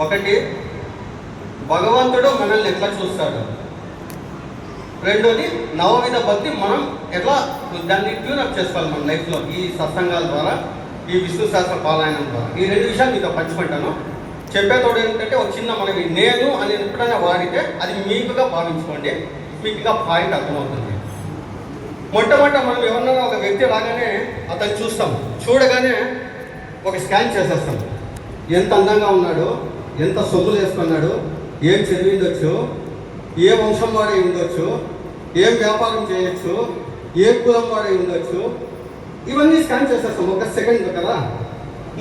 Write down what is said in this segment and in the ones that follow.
ఒకటి, భగవంతుడు మనల్ని ఎట్లా చూస్తాడు. రెండోది, నవవిధ భక్తి మనం ఎట్లా దాన్ని ట్యూనప్ చేసుకోవాలి మన లైఫ్లో ఈ సత్సంగాల ద్వారా, ఈ విష్ణు సహస్ర పారాయణం ద్వారా. ఈ రెండు విషయాలు మీతో పంచుకుంటాను. చెప్పేతోడు ఏంటంటే ఒక చిన్న మనకి నేను అని ఎప్పుడైనా వాడితే అది మీకుగా భావించుకోండి, మీకుగా పాయింట్ అర్థమవుతుంది. మొట్టమొదట మనం ఎవరన్నా ఒక వ్యక్తి రాగానే అతను చూస్తాం, చూడగానే ఒక స్కాన్ చేసేస్తాం. ఎంత అందంగా ఉన్నాడు, ఎంత సొమ్ములు వేసుకున్నాడు, ఏం చదివిండొచ్చు, ఏ వంశం వాడై ఉండొచ్చు, ఏం వ్యాపారం చేయొచ్చు, ఏ కులం వాడై ఉండొచ్చు, ఇవన్నీ స్కాన్ చేసేస్తాం ఒక సెకండ్ కదా.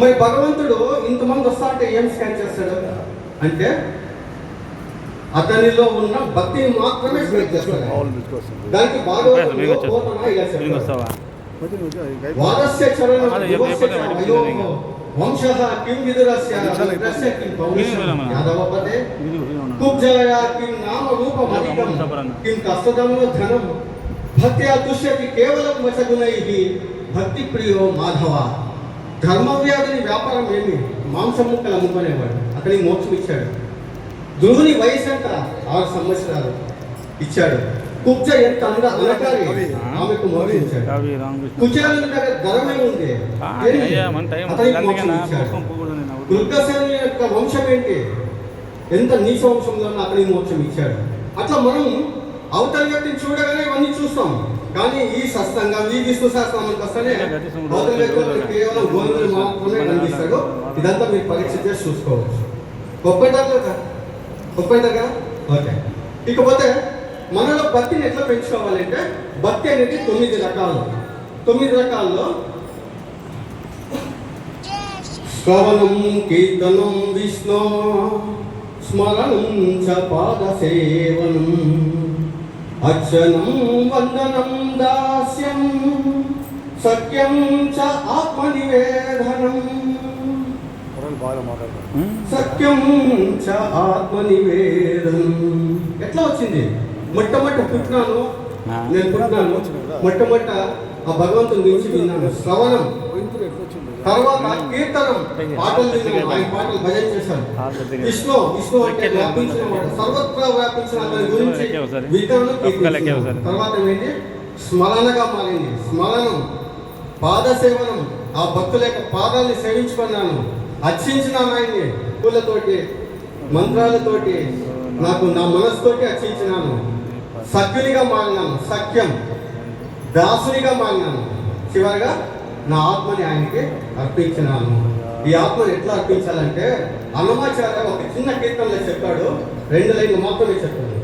మరి భగవంతుడు ఇంతమంది వస్తా అంటే ఏం స్కాన్ చేస్తాడు అంటే అతనిలో ఉన్న భక్తిని మాత్రమే స్కాన్ చేస్తాడు. దానికి వారస్య చరణం వంశః కిం విదురస్య విదురస్య కిం పౌరుషం యాదవపదే కుబ్జాయ కిం నామ రూపమధికం కిం కష్టదమో ధనం భక్త్యా తుష్యతి కేవలం వచగుణైః భక్తి ప్రియో మాధవ. ధర్మవ్యాధుని వ్యాపారం ఏమి, మాంసం ముక్కలు అమ్ముకునేవాడు, అతనికి మోక్షం ఇచ్చాడు. ధ్రువుని వయసు ఎంత, 6 సంవత్సరాలు ఇచ్చాడు. కుబ్జ ఎంత అనకారి, ఆమెకు మోక్షం ఇచ్చాడు. కుచేలుని దగ్గర ధరమే ఉంది, అతనికి మోక్షం ఇచ్చాడు. దుర్గసేనుని యొక్క వంశం ఏంటి, ఎంత నీచ వంశంలో అతనికి మోక్షం ఇచ్చాడు. అట్లా మనం అవతల వ్యక్తిని చూడగానే ఇవన్నీ చూస్తాం. కానీ ఈ సత్సంగం, ఈ విష్ణు సహస్రనామానికి వస్తేనే అవతల వ్యక్తులు కేవలం గోధుమలు మాత్రమే కనిపిస్తాడు. ఇదంతా మీరు పరీక్ష చేసి చూసుకోవచ్చు. ఒప్పేంటారు కదా. ఓకే. ఇకపోతే మనలో భక్తిని ఎట్లా పెంచుకోవాలంటే, భక్తి అనేది 9 రకాలు. 9 రకాల్లో శ్రవణం కీర్తనం విష్ణు స్మరణం చ పాద సేవనం అర్చనం వందనం దాస్యం సఖ్యం చ ఆత్మనివేదనం. సఖ్యం చ ఆత్మనివేదనం ఎట్లా వచ్చింది? మొట్టమొదట పుట్టినాను, మొట్టమొదట ఆ భగవంతుని గురించి విన్నాను, శ్రవణం. తర్వాత కీర్తనం, పాటలు విన్నాను, ఆయన పాటలు భజన చేశాను. విష్ణు అంటే వ్యాపించిన వాడు, సర్వత్రా వ్యాపించిన అతని గురించి విన్నాను, కీర్తించాను. తర్వాత ఏంటి? స్మరణగా మారింది. స్మరణం, పాద సేవనం, ఆ భక్తుల యొక్క పాదాలని సేవించుకున్నాను, అర్చించినాను ఆయన్ని పూలతోటి, మంత్రాలతోటి, నాకు నా మనసుతోటి అర్చించినాను. సఖ్యునిగా మారినాను, సఖ్యం. దాసునిగా మారినాను. చివరిగా నా ఆత్మని ఆయనకి అర్పించినాను. ఈ ఆత్మని ఎట్లా అర్పించాలంటే అన్నమాచార్య ఒక చిన్న కీర్తనలో చెప్పాడు, 2 లైన్లు మాత్రమే చెప్పాడు.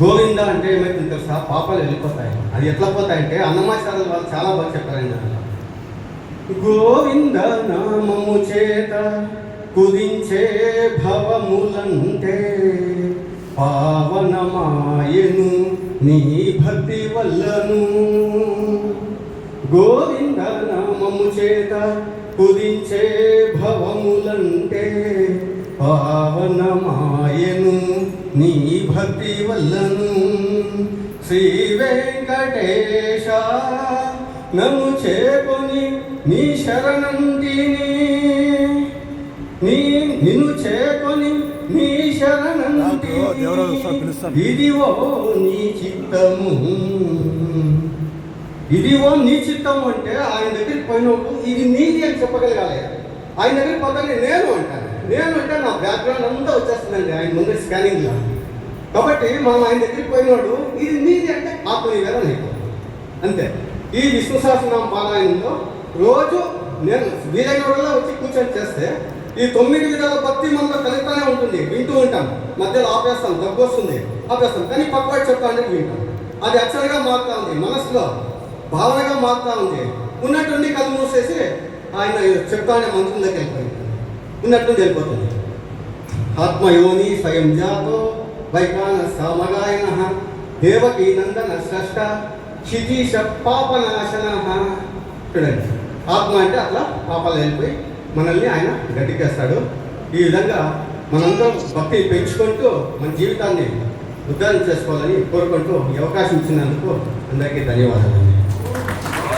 గోవింద అంటే ఏమైతుంది తెలుసా? పాపాలు వెళ్ళిపోతాయి. అది ఎట్లా పోతాయంటే అన్నమాచార్యుల వాళ్ళు చాలా బాగా చెప్పారు. గోవింద నామము చేత కుదించే భవములంటే పావనమాయను నీ భక్తి వల్లను. గోవింద నామము చేత కుదించే భవములంటే పావనమాయను నీ భక్తి వల్లను. శ్రీ వెంకటేశ నన్ను చేకొని నీ శరణంటిని, నిన్ను చేకొని నీ శరణంటి, ఇదివో నీ చిత్తము. ఇదివో నీ చిత్తము అంటే ఆయన దగ్గరికి పోయినప్పుడు ఇది నీది అని చెప్పగలగాలి. ఆయన దగ్గరికి పోతానే నేను అంటాను. నేను అంటే నా బ్యాక్గ్రౌండ్ అంతా వచ్చేస్తుందండి ఆయన ముందు స్కానింగ్లో. కాబట్టి మనం ఆయన దగ్గరికి పోయినాడు, ఇది నీది అంటే ఆత్మనివేదన అయిపోతుంది అంతే. ఈ విష్ణు సహస్రనామ పారాయణంలో రోజు నేను వీలైన వల్ల వచ్చి కూర్చొని చేస్తే ఈ 9 విధాల భక్తి మనలో కలుగుతూనే ఉంటుంది. వింటూ ఉంటాం, మధ్యలో ఆపేస్తాం, దగ్గు వస్తుంది, ఆపేస్తాం, కానీ పక్కవాడు చెప్తా అంటే వింటాం. అది అక్షరగా మారుతూ ఉంది, మనసులో భావనగా మారుతూ ఉంది. ఉన్నట్టుండి కళ్ళు మూసేసి ఆయన చెప్తానే మంత్రంలోకి వెళ్ళిపోయింది, ఉన్నట్టుండి వెళ్ళిపోతుంది. ఆత్మయోని స్వయం జాతో వైకాన సామగాయన దేవకీ నందన స్రష్ట క్షితీశ పాపనాశన. చూడండి, ఆత్మ అంటే అట్లా పాపాలు వెళ్ళిపోయి మనల్ని ఆయన గట్టికేస్తాడు. ఈ విధంగా మనందరం భక్తి పెంచుకుంటూ మన జీవితాన్ని ఉద్ధరణ చేసుకోవాలని కోరుకుంటూ ఈ అవకాశం ఇచ్చినందుకు అందరికీ ధన్యవాదాలు.